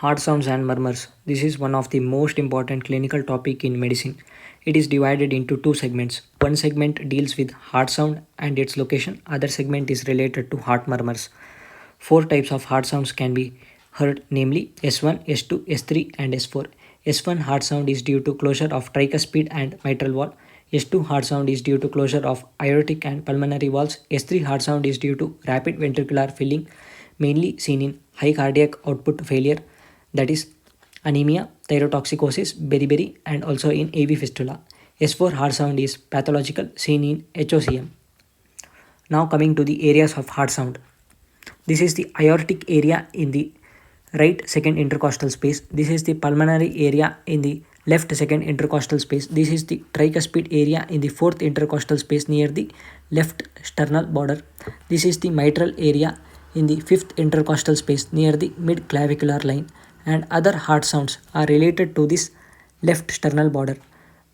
Heart sounds and murmurs. This is one of the most important clinical topic in medicine. It is divided into two segments. One segment deals with heart sound and its location. Other segment is related to heart murmurs. Four types of heart sounds can be heard, namely S1, S2, S3 and S4. S1 heart sound is due to closure of tricuspid and mitral valve. S2 heart sound is due to closure of aortic and pulmonary valves. S3 heart sound is due to rapid ventricular filling, mainly seen in high cardiac output failure, that is anemia, thyrotoxicosis, beriberi, and also in AV fistula. S4 heart sound is pathological, seen in HOCM. Now coming to the areas of heart sound. This is the aortic area in the right second intercostal space. This is the pulmonary area in the left second intercostal space. This is the tricuspid area in the fourth intercostal space near the left sternal border. This is the mitral area in the fifth intercostal space near the mid clavicular line, and other heart sounds are related to this left sternal border.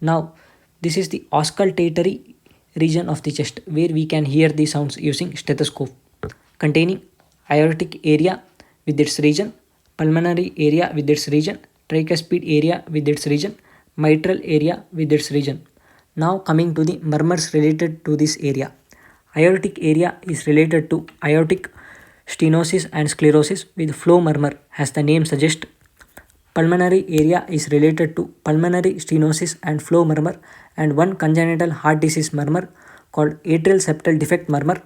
Now, this is the auscultatory region of the chest where we can hear the sounds using stethoscope, containing aortic area with its region, pulmonary area with its region, tricuspid area with its region, mitral area with its region. Now coming to the murmurs related to this area. Aortic area is related to aortic stenosis and sclerosis with flow murmur, as the name suggests. Pulmonary area is related to pulmonary stenosis and flow murmur and one congenital heart disease murmur called atrial septal defect murmur.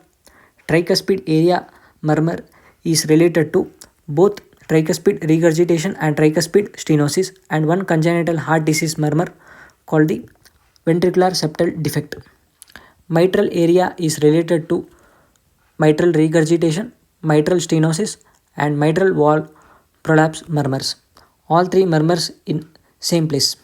Tricuspid area murmur is related to both tricuspid regurgitation and tricuspid stenosis and one congenital heart disease murmur called the ventricular septal defect. Mitral area is related to mitral regurgitation, mitral stenosis and mitral valve prolapse murmurs. All three murmurs in same place.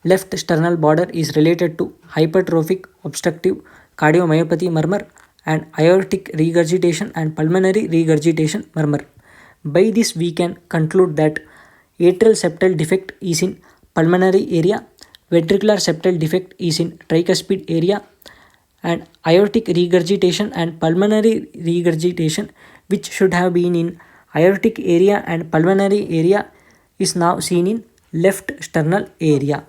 Left sternal border is related to hypertrophic obstructive cardiomyopathy murmur and aortic regurgitation and pulmonary regurgitation murmur. By this we can conclude that atrial septal defect is in pulmonary area, ventricular septal defect is in tricuspid area, and aortic regurgitation and pulmonary regurgitation, which should have been in aortic area and pulmonary area, is now seen in left sternal area.